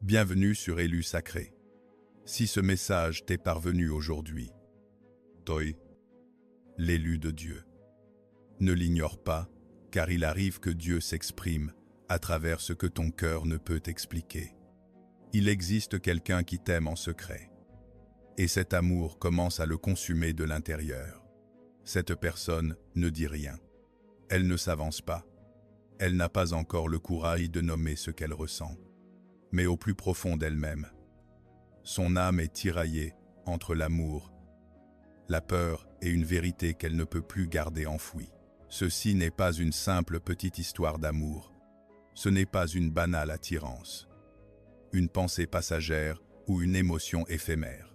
Bienvenue sur Élu Sacré. Si ce message t'est parvenu aujourd'hui, toi, l'élu de Dieu, ne l'ignore pas, car il arrive que Dieu s'exprime à travers ce que ton cœur ne peut expliquer. Il existe quelqu'un qui t'aime en secret, et cet amour commence à le consumer de l'intérieur. Cette personne ne dit rien. Elle ne s'avance pas. Elle n'a pas encore le courage de nommer ce qu'elle ressent. Mais au plus profond d'elle-même, son âme est tiraillée entre l'amour, la peur et une vérité qu'elle ne peut plus garder enfouie. Ceci n'est pas une simple petite histoire d'amour. Ce n'est pas une banale attirance, une pensée passagère ou une émotion éphémère.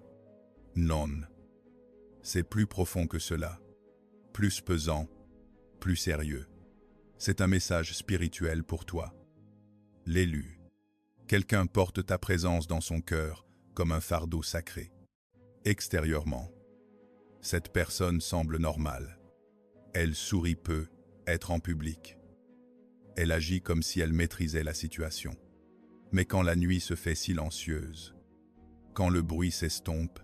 Non. C'est plus profond que cela, plus pesant, plus sérieux. C'est un message spirituel pour toi, l'élu. Quelqu'un porte ta présence dans son cœur comme un fardeau sacré. Extérieurement, cette personne semble normale. Elle sourit peu, être en public. Elle agit comme si elle maîtrisait la situation. Mais quand la nuit se fait silencieuse, quand le bruit s'estompe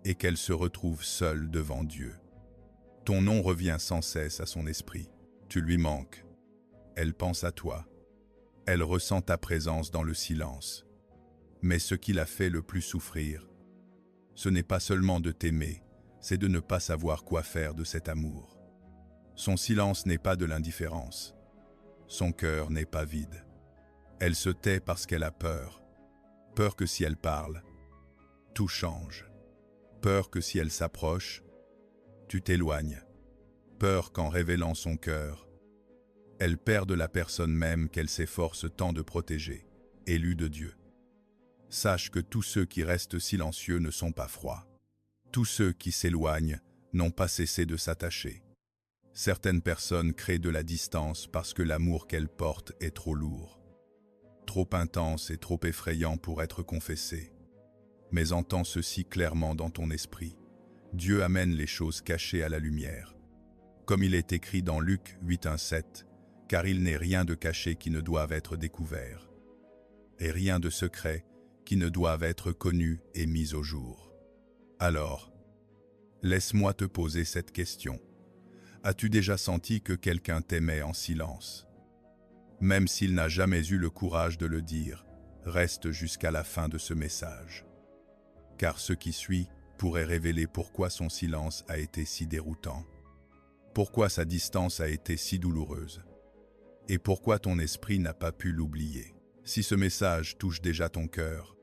et qu'elle se retrouve seule devant Dieu, ton nom revient sans cesse à son esprit. Tu lui manques. Elle pense à toi. Elle ressent ta présence dans le silence. Mais ce qui l'a fait le plus souffrir, ce n'est pas seulement de t'aimer, c'est de ne pas savoir quoi faire de cet amour. Son silence n'est pas de l'indifférence. Son cœur n'est pas vide. Elle se tait parce qu'elle a peur. Peur que si elle parle, tout change. Peur que si elle s'approche, tu t'éloignes. Peur qu'en révélant son cœur, elle perde la personne même qu'elle s'efforce tant de protéger, élue de Dieu. Sache que tous ceux qui restent silencieux ne sont pas froids. Tous ceux qui s'éloignent n'ont pas cessé de s'attacher. Certaines personnes créent de la distance parce que l'amour qu'elles portent est trop lourd, trop intense et trop effrayant pour être confessé. Mais entends ceci clairement dans ton esprit. Dieu amène les choses cachées à la lumière. Comme il est écrit dans Luc 8:1-7, car il n'est rien de caché qui ne doive être découvert, et rien de secret qui ne doive être connu et mis au jour. Alors, laisse-moi te poser cette question. As-tu déjà senti que quelqu'un t'aimait en silence? Même s'il n'a jamais eu le courage de le dire, reste jusqu'à la fin de ce message. Car ce qui suit pourrait révéler pourquoi son silence a été si déroutant, pourquoi sa distance a été si douloureuse, et pourquoi ton esprit n'a pas pu l'oublier. Si ce message touche déjà ton cœur,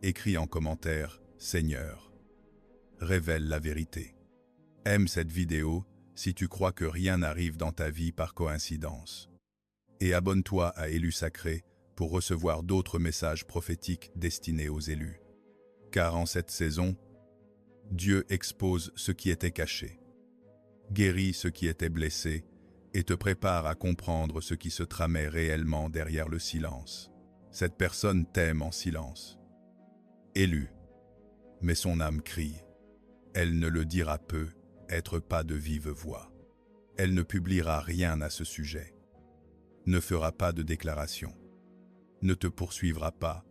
écris en commentaire « Seigneur, révèle la vérité ». Aime cette vidéo si tu crois que rien n'arrive dans ta vie par coïncidence. Et abonne-toi à Élu Sacré pour recevoir d'autres messages prophétiques destinés aux élus. Car en cette saison, Dieu expose ce qui était caché, guérit ce qui était blessé et te prépare à comprendre ce qui se tramait réellement derrière le silence. Cette personne t'aime en silence. Élu, mais son âme crie. Elle ne le dira peu, être pas de vive voix. Elle ne publiera rien à ce sujet, ne fera pas de déclaration, ne te poursuivra pas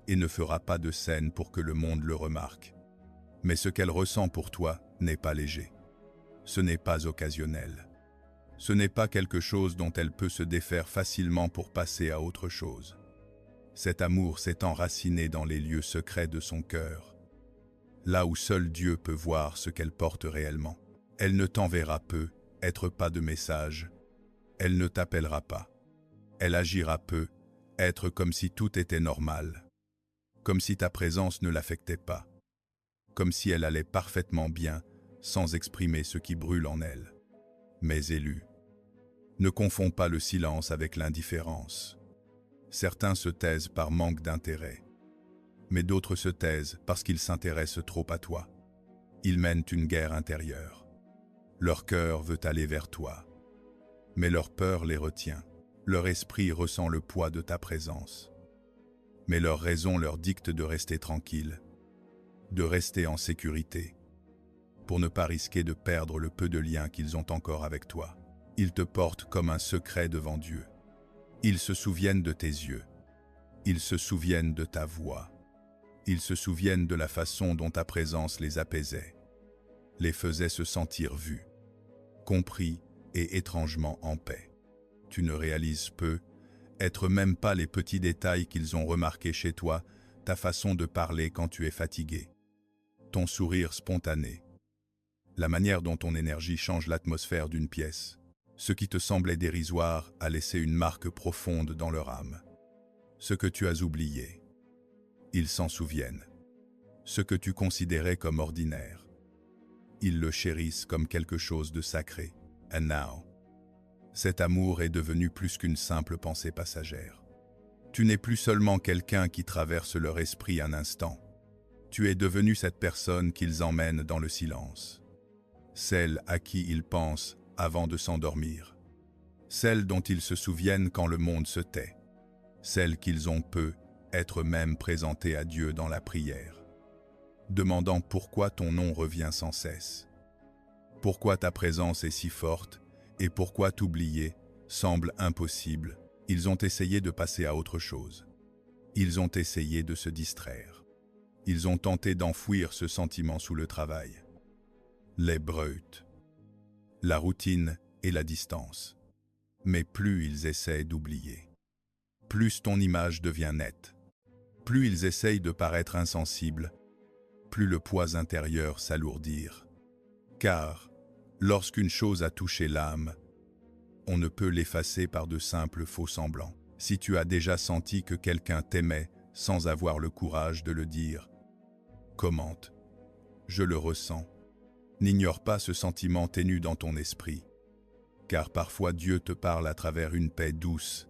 et ne fera pas de scène pour que le monde le remarque. Mais ce qu'elle ressent pour toi n'est pas léger. Ce n'est pas occasionnel. Ce n'est pas quelque chose dont elle peut se défaire facilement pour passer à autre chose. Cet amour s'est enraciné dans les lieux secrets de son cœur, là où seul Dieu peut voir ce qu'elle porte réellement. Elle ne t'enverra peu, être pas de message. Elle ne t'appellera pas. Elle agira peu, être comme si tout était normal, comme si ta présence ne l'affectait pas, comme si elle allait parfaitement bien, sans exprimer ce qui brûle en elle. Mais élu, ne confonds pas le silence avec l'indifférence. Certains se taisent par manque d'intérêt, mais d'autres se taisent parce qu'ils s'intéressent trop à toi. Ils mènent une guerre intérieure. Leur cœur veut aller vers toi, mais leur peur les retient. Leur esprit ressent le poids de ta présence, mais leur raison leur dicte de rester tranquille, de rester en sécurité, pour ne pas risquer de perdre le peu de liens qu'ils ont encore avec toi. Ils te portent comme un secret devant Dieu. Ils se souviennent de tes yeux. Ils se souviennent de ta voix. Ils se souviennent de la façon dont ta présence les apaisait, les faisait se sentir vus, compris et étrangement en paix. Tu ne réalises peu, être même pas les petits détails qu'ils ont remarqués chez toi, ta façon de parler quand tu es fatigué, ton sourire spontané, la manière dont ton énergie change l'atmosphère d'une pièce. Ce qui te semblait dérisoire a laissé une marque profonde dans leur âme. Ce que tu as oublié, ils s'en souviennent. Ce que tu considérais comme ordinaire, ils le chérissent comme quelque chose de sacré. And now, cet amour est devenu plus qu'une simple pensée passagère. Tu n'es plus seulement quelqu'un qui traverse leur esprit un instant. Tu es devenu cette personne qu'ils emmènent dans le silence. Celle à qui ils pensent avant de s'endormir. Celle dont ils se souviennent quand le monde se tait. Celle qu'ils ont peu être même présentée à Dieu dans la prière, demandant pourquoi ton nom revient sans cesse. Pourquoi ta présence est si forte et pourquoi t'oublier semble impossible. Ils ont essayé de passer à autre chose. Ils ont essayé de se distraire. Ils ont tenté d'enfouir ce sentiment sous le travail. Les breutes, la routine et la distance. Mais plus ils essaient d'oublier, plus ton image devient nette. Plus ils essayent de paraître insensibles, plus le poids intérieur s'alourdir. Car, lorsqu'une chose a touché l'âme, on ne peut l'effacer par de simples faux-semblants. Si tu as déjà senti que quelqu'un t'aimait sans avoir le courage de le dire, commente. Je le ressens. N'ignore pas ce sentiment ténu dans ton esprit, car parfois Dieu te parle à travers une paix douce,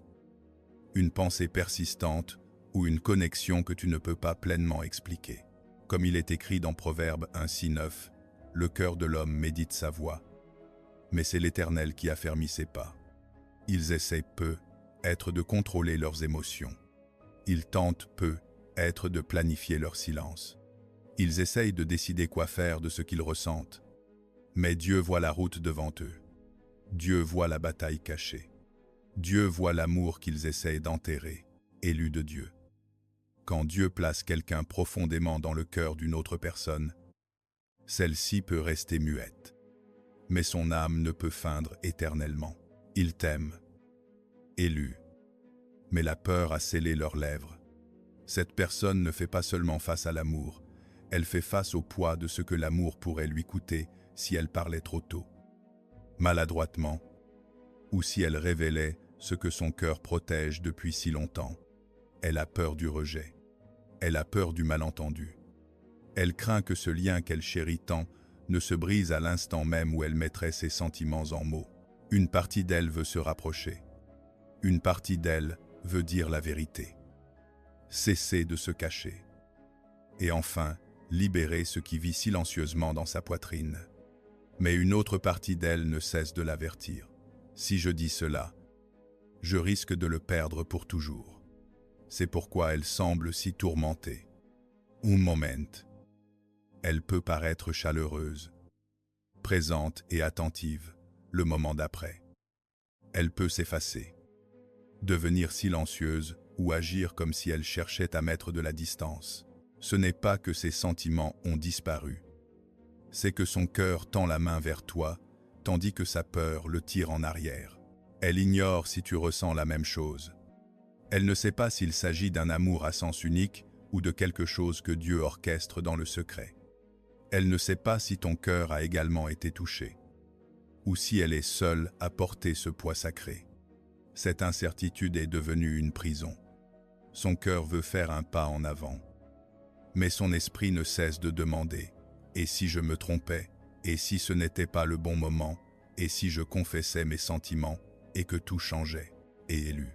une pensée persistante ou une connexion que tu ne peux pas pleinement expliquer. Comme il est écrit dans Proverbe 1:6-9, le cœur de l'homme médite sa voie, mais c'est l'Éternel qui affermit ses pas. Ils essaient peu être de contrôler leurs émotions. Ils tentent peu être de planifier leur silence. Ils essayent de décider quoi faire de ce qu'ils ressentent. Mais Dieu voit la route devant eux. Dieu voit la bataille cachée. Dieu voit l'amour qu'ils essayent d'enterrer, élu de Dieu. Quand Dieu place quelqu'un profondément dans le cœur d'une autre personne, celle-ci peut rester muette. Mais son âme ne peut feindre éternellement. Il t'aime, élu. Mais la peur a scellé leurs lèvres. Cette personne ne fait pas seulement face à l'amour, elle fait face au poids de ce que l'amour pourrait lui coûter si elle parlait trop tôt, maladroitement, ou si elle révélait ce que son cœur protège depuis si longtemps. Elle a peur du rejet. Elle a peur du malentendu. Elle craint que ce lien qu'elle chérit tant ne se brise à l'instant même où elle mettrait ses sentiments en mots. Une partie d'elle veut se rapprocher. Une partie d'elle veut dire la vérité. Cesser de se cacher. Et enfin, libérer ce qui vit silencieusement dans sa poitrine. Mais une autre partie d'elle ne cesse de l'avertir. Si je dis cela, je risque de le perdre pour toujours. C'est pourquoi elle semble si tourmentée. Un moment. Elle peut paraître chaleureuse, présente et attentive, le moment d'après. Elle peut s'effacer, devenir silencieuse ou agir comme si elle cherchait à mettre de la distance. Ce n'est pas que ses sentiments ont disparu. C'est que son cœur tend la main vers toi, tandis que sa peur le tire en arrière. Elle ignore si tu ressens la même chose. Elle ne sait pas s'il s'agit d'un amour à sens unique ou de quelque chose que Dieu orchestre dans le secret. Elle ne sait pas si ton cœur a également été touché, ou si elle est seule à porter ce poids sacré. Cette incertitude est devenue une prison. Son cœur veut faire un pas en avant, mais son esprit ne cesse de demander « Et si je me trompais? Et si ce n'était pas le bon moment? Et si je confessais mes sentiments et que tout changeait ?» Et élu.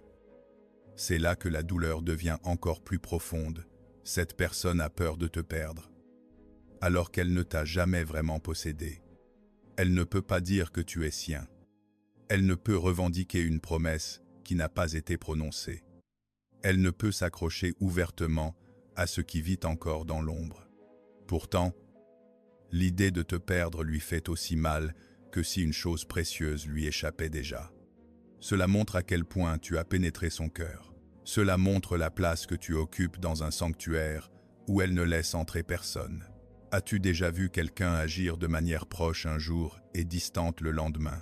C'est là que la douleur devient encore plus profonde. Cette personne a peur de te perdre, alors qu'elle ne t'a jamais vraiment possédé. Elle ne peut pas dire que tu es sien. Elle ne peut revendiquer une promesse qui n'a pas été prononcée. Elle ne peut s'accrocher ouvertement à ce qui vit encore dans l'ombre. Pourtant, l'idée de te perdre lui fait aussi mal que si une chose précieuse lui échappait déjà. Cela montre à quel point tu as pénétré son cœur. Cela montre la place que tu occupes dans un sanctuaire où elle ne laisse entrer personne. As-tu déjà vu quelqu'un agir de manière proche un jour et distante le lendemain?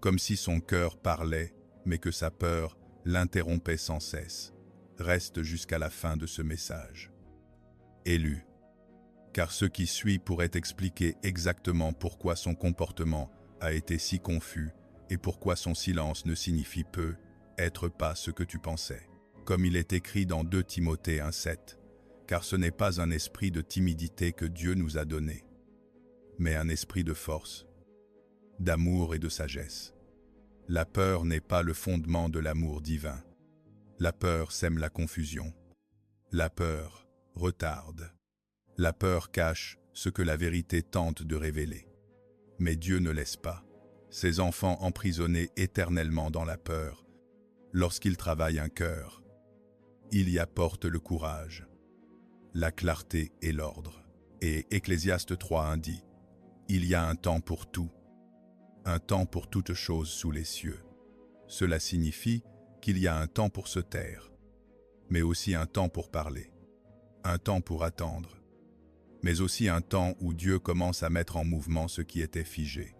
Comme si son cœur parlait, mais que sa peur l'interrompait sans cesse. Reste jusqu'à la fin de ce message. Élu. Car ce qui suit pourrait expliquer exactement pourquoi son comportement a été si confus et pourquoi son silence ne signifie peu, être pas ce que tu pensais. Comme il est écrit dans 2 Timothée 1,7, car ce n'est pas un esprit de timidité que Dieu nous a donné, mais un esprit de force, d'amour et de sagesse. La peur n'est pas le fondement de l'amour divin. La peur sème la confusion. La peur retarde. La peur cache ce que la vérité tente de révéler. Mais Dieu ne laisse pas ses enfants emprisonnés éternellement dans la peur. Lorsqu'il travaille un cœur, il y apporte le courage, la clarté et l'ordre. Et Ecclésiaste 3:1 dit, « Il y a un temps pour tout, un temps pour toute chose sous les cieux. » Cela signifie qu'il y a un temps pour se taire, mais aussi un temps pour parler, un temps pour attendre, mais aussi un temps où Dieu commence à mettre en mouvement ce qui était figé.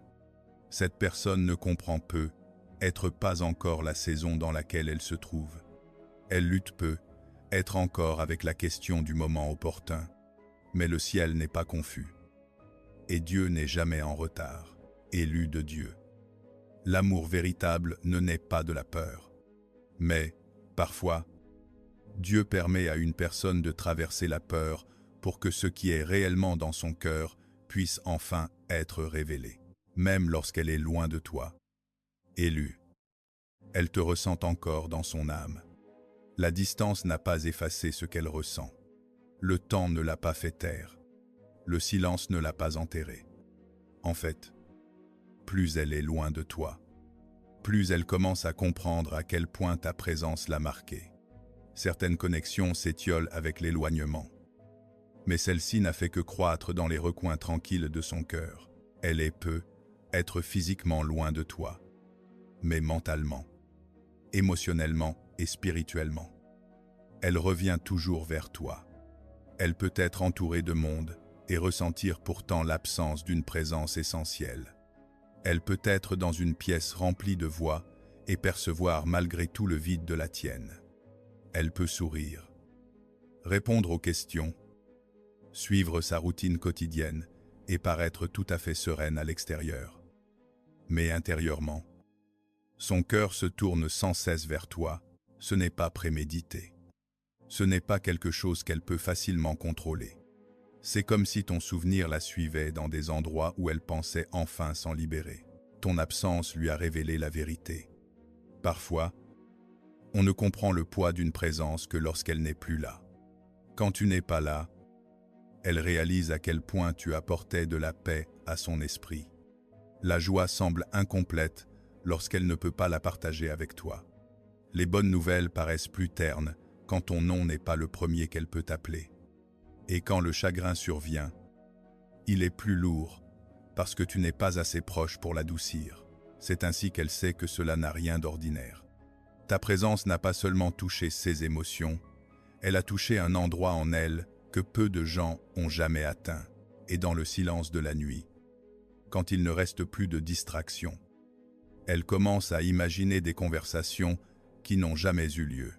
Cette personne ne comprend peu, être pas encore la saison dans laquelle elle se trouve. Elle lutte peu, être encore avec la question du moment opportun, mais le ciel n'est pas confus. Et Dieu n'est jamais en retard, élu de Dieu. L'amour véritable ne naît pas de la peur. Mais, parfois, Dieu permet à une personne de traverser la peur pour que ce qui est réellement dans son cœur puisse enfin être révélé, même lorsqu'elle est loin de toi. Élu. Elle te ressent encore dans son âme. La distance n'a pas effacé ce qu'elle ressent. Le temps ne l'a pas fait taire. Le silence ne l'a pas enterré. En fait, plus elle est loin de toi, plus elle commence à comprendre à quel point ta présence l'a marquée. Certaines connexions s'étiolent avec l'éloignement, mais celle-ci n'a fait que croître dans les recoins tranquilles de son cœur. Elle peut être physiquement loin de toi, mais mentalement, émotionnellement et spirituellement. Elle revient toujours vers toi. Elle peut être entourée de monde et ressentir pourtant l'absence d'une présence essentielle. Elle peut être dans une pièce remplie de voix et percevoir malgré tout le vide de la tienne. Elle peut sourire, répondre aux questions, suivre sa routine quotidienne et paraître tout à fait sereine à l'extérieur. Mais intérieurement, son cœur se tourne sans cesse vers toi. Ce n'est pas prémédité. Ce n'est pas quelque chose qu'elle peut facilement contrôler. C'est comme si ton souvenir la suivait dans des endroits où elle pensait enfin s'en libérer. Ton absence lui a révélé la vérité. Parfois, on ne comprend le poids d'une présence que lorsqu'elle n'est plus là. Quand tu n'es pas là, elle réalise à quel point tu apportais de la paix à son esprit. La joie semble incomplète lorsqu'elle ne peut pas la partager avec toi. Les bonnes nouvelles paraissent plus ternes quand ton nom n'est pas le premier qu'elle peut appeler. Et quand le chagrin survient, il est plus lourd parce que tu n'es pas assez proche pour l'adoucir. C'est ainsi qu'elle sait que cela n'a rien d'ordinaire. Ta présence n'a pas seulement touché ses émotions, elle a touché un endroit en elle que peu de gens ont jamais atteint, et dans le silence de la nuit, quand il ne reste plus de distraction, elle commence à imaginer des conversations qui n'ont jamais eu lieu.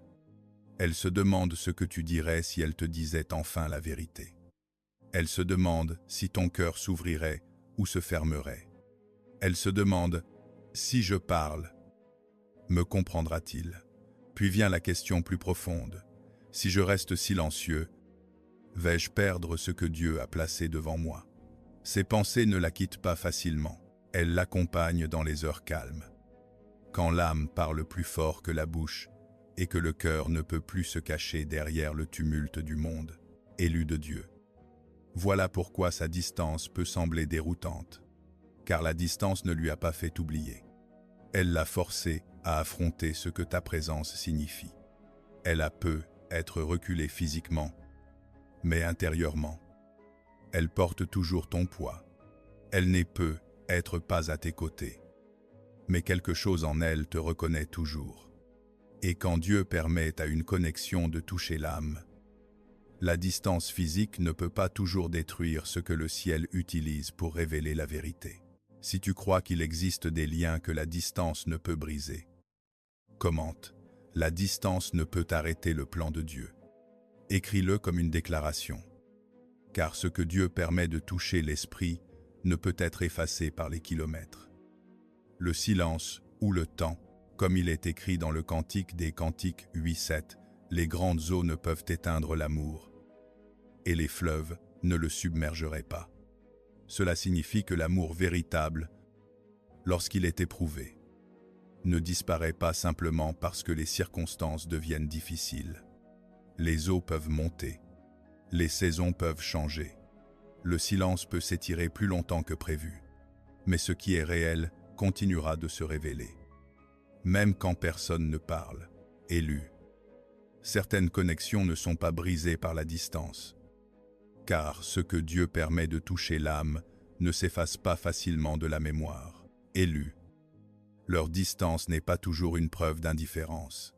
Elle se demande ce que tu dirais si elle te disait enfin la vérité. Elle se demande si ton cœur s'ouvrirait ou se fermerait. Elle se demande « Si je parle, me comprendra-t-il » Puis vient la question plus profonde. Si je reste silencieux, vais-je perdre ce que Dieu a placé devant moi? Ces pensées ne la quittent pas facilement. Elles l'accompagnent dans les heures calmes. Quand l'âme parle plus fort que la bouche et que le cœur ne peut plus se cacher derrière le tumulte du monde, élu de Dieu. Voilà pourquoi sa distance peut sembler déroutante, car la distance ne lui a pas fait oublier. Elle l'a forcé à affronter ce que ta présence signifie. Elle a peu être reculée physiquement, mais intérieurement, elle porte toujours ton poids. Elle n'est peu être pas à tes côtés, mais quelque chose en elle te reconnaît toujours. Et quand Dieu permet à une connexion de toucher l'âme, la distance physique ne peut pas toujours détruire ce que le ciel utilise pour révéler la vérité. Si tu crois qu'il existe des liens que la distance ne peut briser, commente, la distance ne peut arrêter le plan de Dieu. Écris-le comme une déclaration, car ce que Dieu permet de toucher l'esprit ne peut être effacé par les kilomètres. Le silence ou le temps, comme il est écrit dans le Cantique des Cantiques 8-7, les grandes eaux ne peuvent éteindre l'amour, et les fleuves ne le submergeraient pas. Cela signifie que l'amour véritable, lorsqu'il est éprouvé, ne disparaît pas simplement parce que les circonstances deviennent difficiles. Les eaux peuvent monter, les saisons peuvent changer, le silence peut s'étirer plus longtemps que prévu, mais ce qui est réel continuera de se révéler. Même quand personne ne parle, élu. Certaines connexions ne sont pas brisées par la distance, car ce que Dieu permet de toucher l'âme ne s'efface pas facilement de la mémoire. Élu. Leur distance n'est pas toujours une preuve d'indifférence.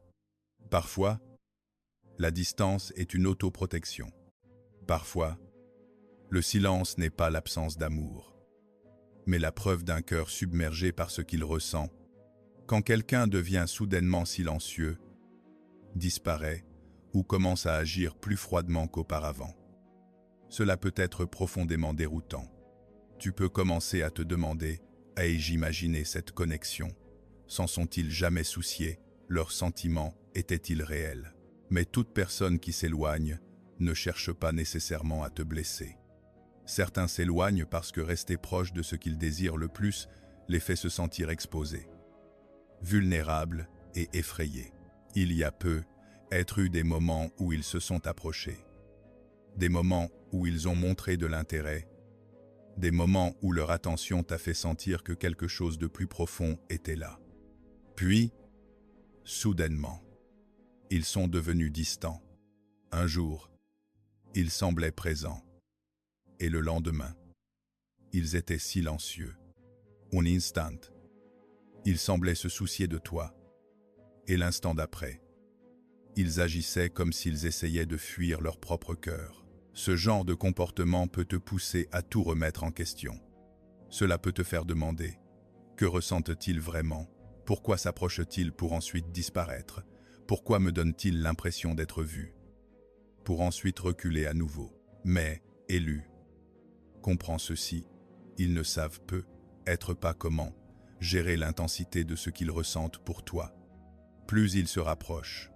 Parfois, la distance est une autoprotection. Parfois, le silence n'est pas l'absence d'amour, mais la preuve d'un cœur submergé par ce qu'il ressent. Quand quelqu'un devient soudainement silencieux, disparaît ou commence à agir plus froidement qu'auparavant, cela peut être profondément déroutant. Tu peux commencer à te demander, ai-je imaginé cette connexion? S'en sont-ils jamais souciés? Leurs sentiments étaient-ils réels? Mais toute personne qui s'éloigne ne cherche pas nécessairement à te blesser. Certains s'éloignent parce que rester proche de ce qu'ils désirent le plus les fait se sentir exposés, vulnérables et effrayés. Il y a peu, être eu des moments où ils se sont approchés, des moments où ils ont montré de l'intérêt, des moments où leur attention t'a fait sentir que quelque chose de plus profond était là. Puis, soudainement, ils sont devenus distants. Un jour, ils semblaient présents, et le lendemain, ils étaient silencieux. Un instant, ils semblaient se soucier de toi, et l'instant d'après, ils agissaient comme s'ils essayaient de fuir leur propre cœur. Ce genre de comportement peut te pousser à tout remettre en question. Cela peut te faire demander, que ressentent-ils vraiment? Pourquoi s'approchent-ils pour ensuite disparaître? Pourquoi me donnent-ils l'impression d'être vus? Pour ensuite reculer à nouveau. Mais, élu, comprends ceci, ils ne savent peu, être pas comment, gérer l'intensité de ce qu'ils ressentent pour toi. Plus ils se rapprochent,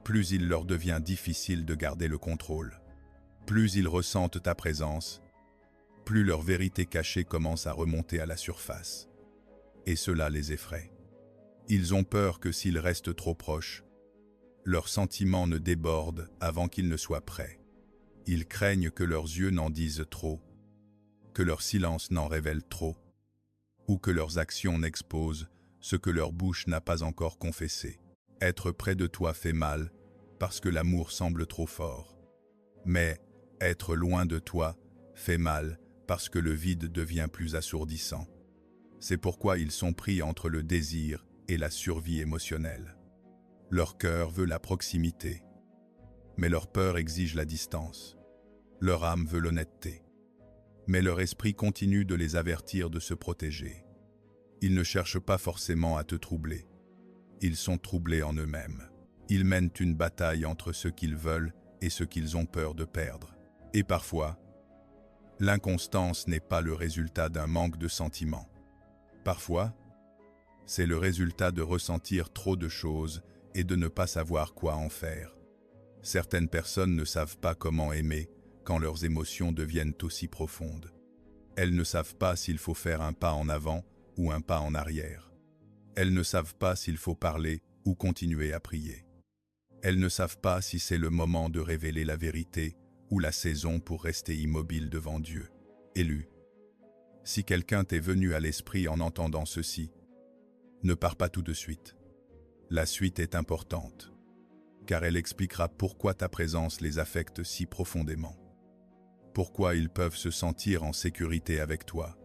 plus il leur devient difficile de garder le contrôle. Plus ils ressentent ta présence, plus leur vérité cachée commence à remonter à la surface. Et cela les effraie. Ils ont peur que s'ils restent trop proches, leurs sentiments ne débordent avant qu'ils ne soient prêts. Ils craignent que leurs yeux n'en disent trop, que leur silence n'en révèle trop, ou que leurs actions n'exposent ce que leur bouche n'a pas encore confessé. Être près de toi fait mal parce que l'amour semble trop fort. Mais être loin de toi fait mal parce que le vide devient plus assourdissant. C'est pourquoi ils sont pris entre le désir et la survie émotionnelle. Leur cœur veut la proximité, mais leur peur exige la distance. Leur âme veut l'honnêteté, mais leur esprit continue de les avertir de se protéger. Ils ne cherchent pas forcément à te troubler. Ils sont troublés en eux-mêmes. Ils mènent une bataille entre ce qu'ils veulent et ce qu'ils ont peur de perdre. Et parfois, l'inconstance n'est pas le résultat d'un manque de sentiments. Parfois, c'est le résultat de ressentir trop de choses et de ne pas savoir quoi en faire. Certaines personnes ne savent pas comment aimer quand leurs émotions deviennent aussi profondes. Elles ne savent pas s'il faut faire un pas en avant ou un pas en arrière. Elles ne savent pas s'il faut parler ou continuer à prier. Elles ne savent pas si c'est le moment de révéler la vérité ou la saison pour rester immobile devant Dieu. Élu. Si quelqu'un t'est venu à l'esprit en entendant ceci, ne pars pas tout de suite. La suite est importante, car elle expliquera pourquoi ta présence les affecte si profondément, pourquoi ils peuvent se sentir en sécurité avec toi,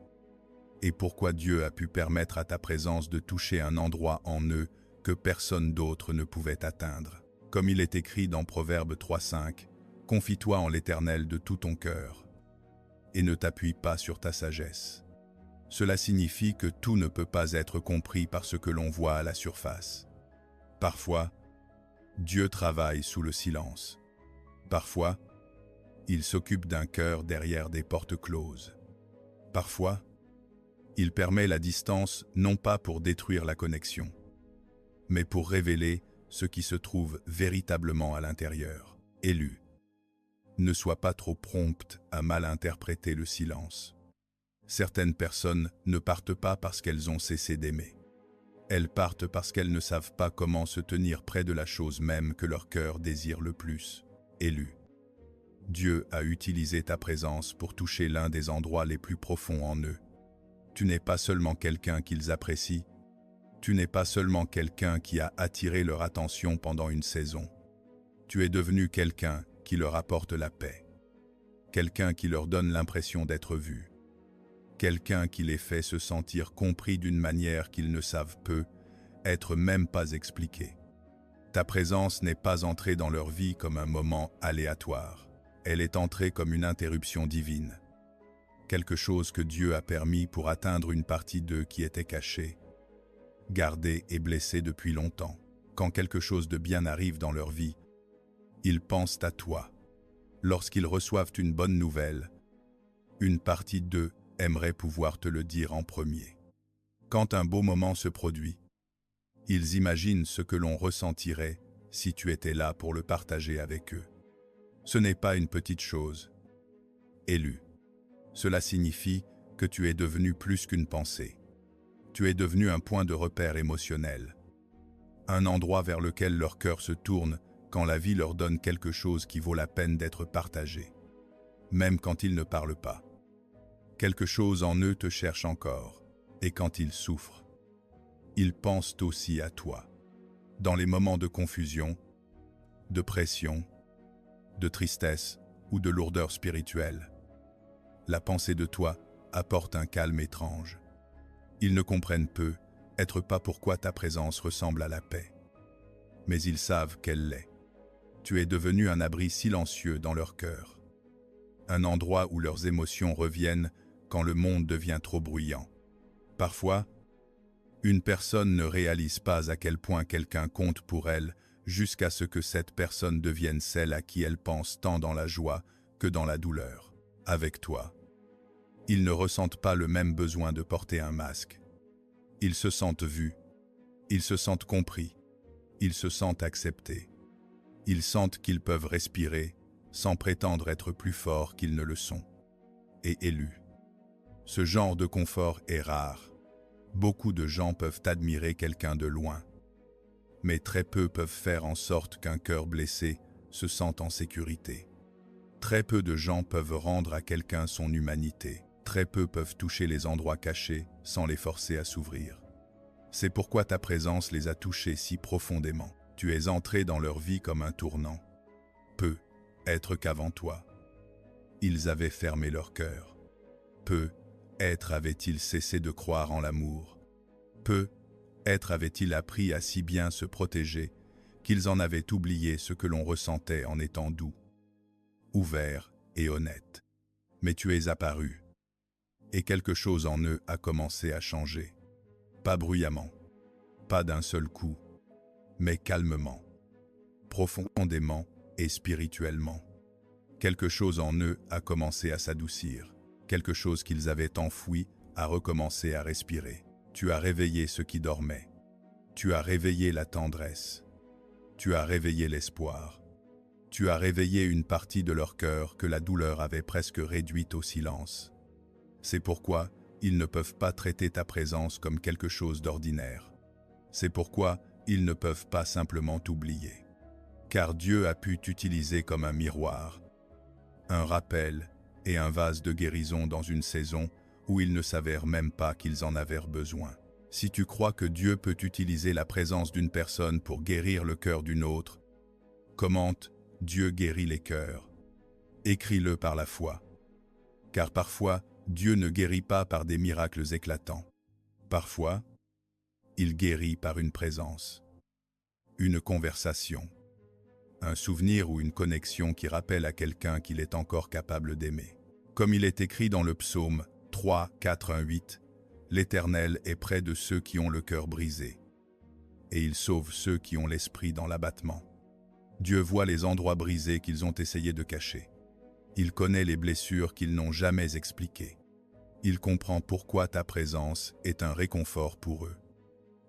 et pourquoi Dieu a pu permettre à ta présence de toucher un endroit en eux que personne d'autre ne pouvait atteindre. Comme il est écrit dans Proverbe 3:5, « Confie-toi en l'Éternel de tout ton cœur, et ne t'appuie pas sur ta sagesse. » Cela signifie que tout ne peut pas être compris par ce que l'on voit à la surface. Parfois, Dieu travaille sous le silence. Parfois, il s'occupe d'un cœur derrière des portes closes. Parfois, il permet la distance non pas pour détruire la connexion, mais pour révéler ce qui se trouve véritablement à l'intérieur. Élu, ne sois pas trop prompte à mal interpréter le silence. Certaines personnes ne partent pas parce qu'elles ont cessé d'aimer. Elles partent parce qu'elles ne savent pas comment se tenir près de la chose même que leur cœur désire le plus. Élu, Dieu a utilisé ta présence pour toucher l'un des endroits les plus profonds en eux. Tu n'es pas seulement quelqu'un qu'ils apprécient, tu n'es pas seulement quelqu'un qui a attiré leur attention pendant une saison. Tu es devenu quelqu'un qui leur apporte la paix, quelqu'un qui leur donne l'impression d'être vu, quelqu'un qui les fait se sentir compris d'une manière qu'ils ne savent peu, être même pas expliquer. Ta présence n'est pas entrée dans leur vie comme un moment aléatoire. Elle est entrée comme une interruption divine. Quelque chose que Dieu a permis pour atteindre une partie d'eux qui était cachée, gardée et blessée depuis longtemps. Quand quelque chose de bien arrive dans leur vie, ils pensent à toi. Lorsqu'ils reçoivent une bonne nouvelle, une partie d'eux aimerait pouvoir te le dire en premier. Quand un beau moment se produit, ils imaginent ce que l'on ressentirait si tu étais là pour le partager avec eux. Ce n'est pas une petite chose. Élu. Cela signifie que tu es devenu plus qu'une pensée. Tu es devenu un point de repère émotionnel. Un endroit vers lequel leur cœur se tourne quand la vie leur donne quelque chose qui vaut la peine d'être partagé. Même quand ils ne parlent pas. Quelque chose en eux te cherche encore, et quand ils souffrent, ils pensent aussi à toi. Dans les moments de confusion, de pression, de tristesse ou de lourdeur spirituelle, la pensée de toi apporte un calme étrange. Ils ne comprennent peu, être pas pourquoi ta présence ressemble à la paix. Mais ils savent qu'elle l'est. Tu es devenu un abri silencieux dans leur cœur. Un endroit où leurs émotions reviennent quand le monde devient trop bruyant. Parfois, une personne ne réalise pas à quel point quelqu'un compte pour elle jusqu'à ce que cette personne devienne celle à qui elle pense tant dans la joie que dans la douleur. Avec toi, ils ne ressentent pas le même besoin de porter un masque. Ils se sentent vus, ils se sentent compris, ils se sentent acceptés. Ils sentent qu'ils peuvent respirer sans prétendre être plus forts qu'ils ne le sont. Et élus. Ce genre de confort est rare. Beaucoup de gens peuvent admirer quelqu'un de loin, mais très peu peuvent faire en sorte qu'un cœur blessé se sente en sécurité. Très peu de gens peuvent rendre à quelqu'un son humanité. Très peu peuvent toucher les endroits cachés sans les forcer à s'ouvrir. C'est pourquoi ta présence les a touchés si profondément. Tu es entré dans leur vie comme un tournant. Peu être qu'avant toi, ils avaient fermé leur cœur. Peu être avaient-ils cessé de croire en l'amour. Peu être avaient-ils appris à si bien se protéger qu'ils en avaient oublié ce que l'on ressentait en étant doux, ouvert et honnête. Mais tu es apparu, et quelque chose en eux a commencé à changer. Pas bruyamment, pas d'un seul coup, mais calmement, profondément et spirituellement. Quelque chose en eux a commencé à s'adoucir. Quelque chose qu'ils avaient enfoui a recommencé à respirer. Tu as réveillé ceux qui dormaient. Tu as réveillé la tendresse. Tu as réveillé l'espoir. Tu as réveillé une partie de leur cœur que la douleur avait presque réduite au silence. C'est pourquoi ils ne peuvent pas traiter ta présence comme quelque chose d'ordinaire. C'est pourquoi ils ne peuvent pas simplement t'oublier. Car Dieu a pu t'utiliser comme un miroir, un rappel et un vase de guérison dans une saison où ils ne savaient même pas qu'ils en avaient besoin. Si tu crois que Dieu peut utiliser la présence d'une personne pour guérir le cœur d'une autre, commente « Dieu guérit les cœurs ». Écris-le par la foi. Car parfois, Dieu ne guérit pas par des miracles éclatants. Parfois, il guérit par une présence. Une conversation. Un souvenir ou une connexion qui rappelle à quelqu'un qu'il est encore capable d'aimer. Comme il est écrit dans le psaume 3, 4, 1, 8, « L'Éternel est près de ceux qui ont le cœur brisé, et il sauve ceux qui ont l'esprit dans l'abattement. » Dieu voit les endroits brisés qu'ils ont essayé de cacher. Il connaît les blessures qu'ils n'ont jamais expliquées. Il comprend pourquoi ta présence est un réconfort pour eux.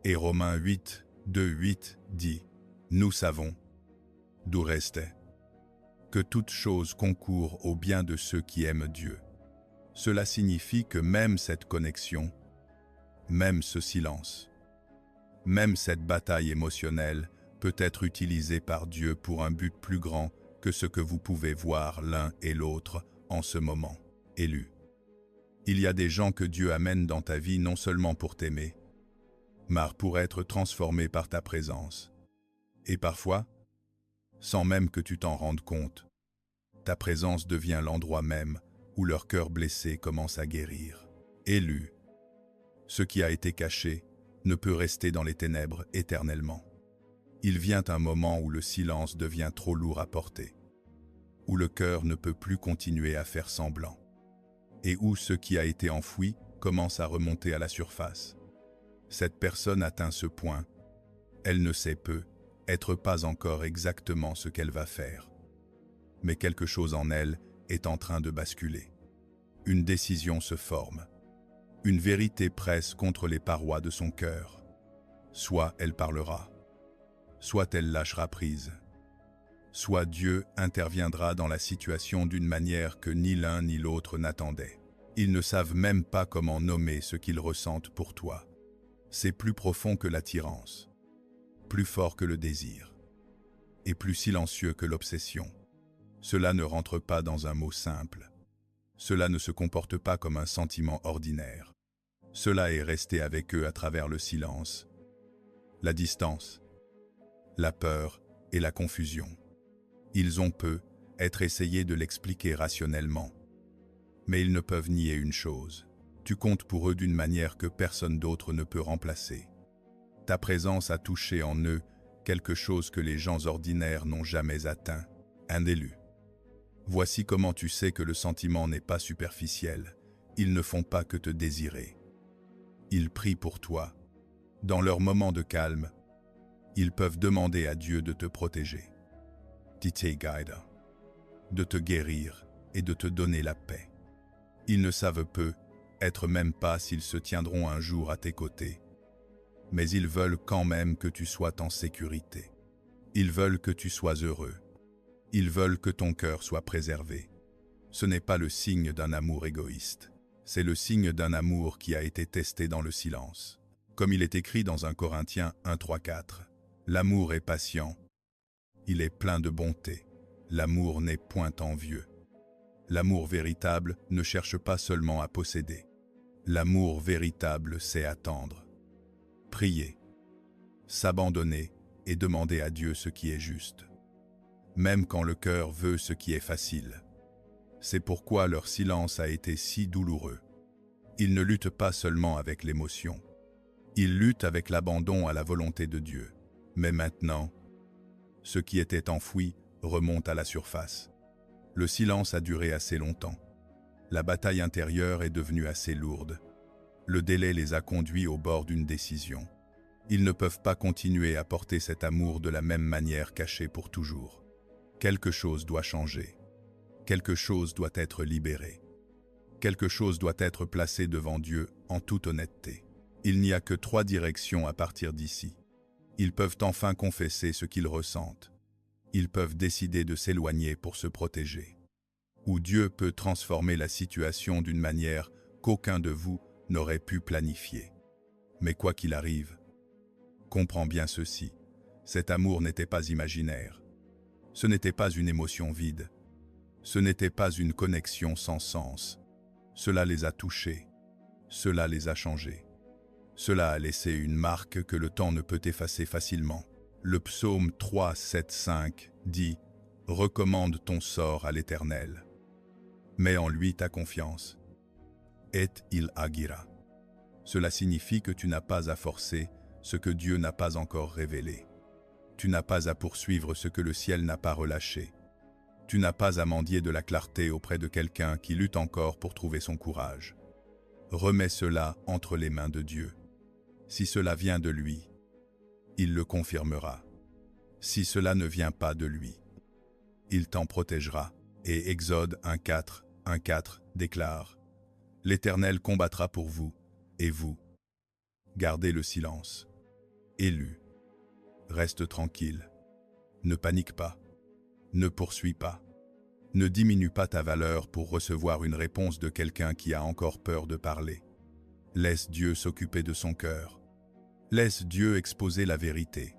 Et Romains 8, 2, 8 dit « Nous savons, d'où restait, que toute chose concourt au bien de ceux qui aiment Dieu. » Cela signifie que même cette connexion, même ce silence, même cette bataille émotionnelle peut être utilisée par Dieu pour un but plus grand que ce que vous pouvez voir l'un et l'autre en ce moment. Élu. Il y a des gens que Dieu amène dans ta vie non seulement pour t'aimer, mais pour être transformés par ta présence. Et parfois, sans même que tu t'en rendes compte, ta présence devient l'endroit même où leur cœur blessé commence à guérir. Élu. Ce qui a été caché ne peut rester dans les ténèbres éternellement. Il vient un moment où le silence devient trop lourd à porter, où le cœur ne peut plus continuer à faire semblant, et où ce qui a été enfoui commence à remonter à la surface. Cette personne atteint ce point, elle ne sait être pas encore exactement ce qu'elle va faire. Mais quelque chose en elle est en train de basculer. Une décision se forme. Une vérité presse contre les parois de son cœur. Soit elle parlera, soit elle lâchera prise. Soit Dieu interviendra dans la situation d'une manière que ni l'un ni l'autre n'attendait. Ils ne savent même pas comment nommer ce qu'ils ressentent pour toi. C'est plus profond que l'attirance, plus fort que le désir, et plus silencieux que l'obsession. Cela ne rentre pas dans un mot simple. Cela ne se comporte pas comme un sentiment ordinaire. Cela est resté avec eux à travers le silence, la distance, la peur et la confusion. Ils ont être essayé de l'expliquer rationnellement. Mais ils ne peuvent nier une chose. Tu comptes pour eux d'une manière que personne d'autre ne peut remplacer. Ta présence a touché en eux quelque chose que les gens ordinaires n'ont jamais atteint, un élu. Voici comment tu sais que le sentiment n'est pas superficiel. Ils ne font pas que te désirer. Ils prient pour toi. Dans leurs moments de calme, ils peuvent demander à Dieu de te protéger, de te guérir et de te donner la paix. Ils ne savent être même pas s'ils se tiendront un jour à tes côtés. Mais ils veulent quand même que tu sois en sécurité. Ils veulent que tu sois heureux. Ils veulent que ton cœur soit préservé. Ce n'est pas le signe d'un amour égoïste. C'est le signe d'un amour qui a été testé dans le silence. Comme il est écrit dans 1 Corinthiens 1, 3, 4. L'amour est patient. Il est plein de bonté. L'amour n'est point envieux. L'amour véritable ne cherche pas seulement à posséder. L'amour véritable sait attendre, prier, s'abandonner et demander à Dieu ce qui est juste, même quand le cœur veut ce qui est facile. C'est pourquoi leur silence a été si douloureux. Ils ne luttent pas seulement avec l'émotion. Ils luttent avec l'abandon à la volonté de Dieu. Mais maintenant, ce qui était enfoui remonte à la surface. Le silence a duré assez longtemps. La bataille intérieure est devenue assez lourde. Le délai les a conduits au bord d'une décision. Ils ne peuvent pas continuer à porter cet amour de la même manière caché pour toujours. Quelque chose doit changer. Quelque chose doit être libéré. Quelque chose doit être placé devant Dieu en toute honnêteté. Il n'y a que 3 directions à partir d'ici. Ils peuvent enfin confesser ce qu'ils ressentent. Ils peuvent décider de s'éloigner pour se protéger. Ou Dieu peut transformer la situation d'une manière qu'aucun de vous n'aurait pu planifier. Mais quoi qu'il arrive, comprends bien ceci, cet amour n'était pas imaginaire. Ce n'était pas une émotion vide. Ce n'était pas une connexion sans sens. Cela les a touchés. Cela les a changés. Cela a laissé une marque que le temps ne peut effacer facilement. Le psaume 3, 7, 5 dit « Recommande ton sort à l'Éternel. Mets en lui ta confiance. Et il agira. » Cela signifie que tu n'as pas à forcer ce que Dieu n'a pas encore révélé. Tu n'as pas à poursuivre ce que le ciel n'a pas relâché. Tu n'as pas à mendier de la clarté auprès de quelqu'un qui lutte encore pour trouver son courage. Remets cela entre les mains de Dieu. Si cela vient de lui, il le confirmera. Si cela ne vient pas de lui, il t'en protégera. Et Exode 1:4 déclare: L'Éternel combattra pour vous, et vous, gardez le silence. Élu, reste tranquille. Ne panique pas. Ne poursuis pas. Ne diminue pas ta valeur pour recevoir une réponse de quelqu'un qui a encore peur de parler. Laisse Dieu s'occuper de son cœur. Laisse Dieu exposer la vérité.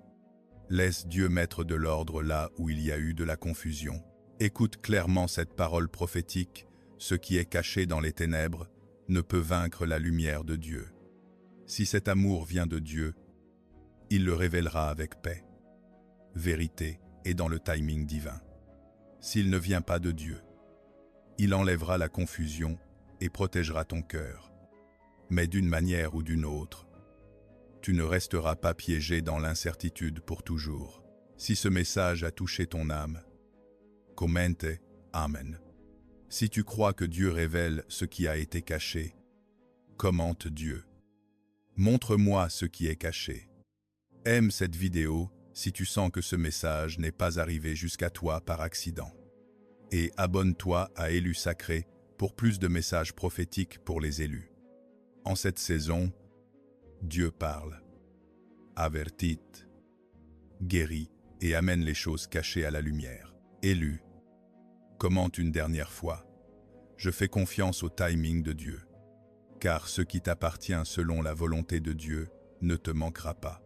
Laisse Dieu mettre de l'ordre là où il y a eu de la confusion. Écoute clairement cette parole prophétique: ce qui est caché dans les ténèbres ne peut vaincre la lumière de Dieu. Si cet amour vient de Dieu, il le révélera avec paix, vérité et dans le timing divin. S'il ne vient pas de Dieu, il enlèvera la confusion et protégera ton cœur. Mais d'une manière ou d'une autre, tu ne resteras pas piégé dans l'incertitude pour toujours. Si ce message a touché ton âme, commente Amen. Si tu crois que Dieu révèle ce qui a été caché, commente Dieu. Montre-moi ce qui est caché. Aime cette vidéo si tu sens que ce message n'est pas arrivé jusqu'à toi par accident. Et abonne-toi à Élus Sacrés pour plus de messages prophétiques pour les élus. En cette saison, Dieu parle, avertit, guérit et amène les choses cachées à la lumière. Élu, commente une dernière fois: je fais confiance au timing de Dieu, car ce qui t'appartient selon la volonté de Dieu ne te manquera pas.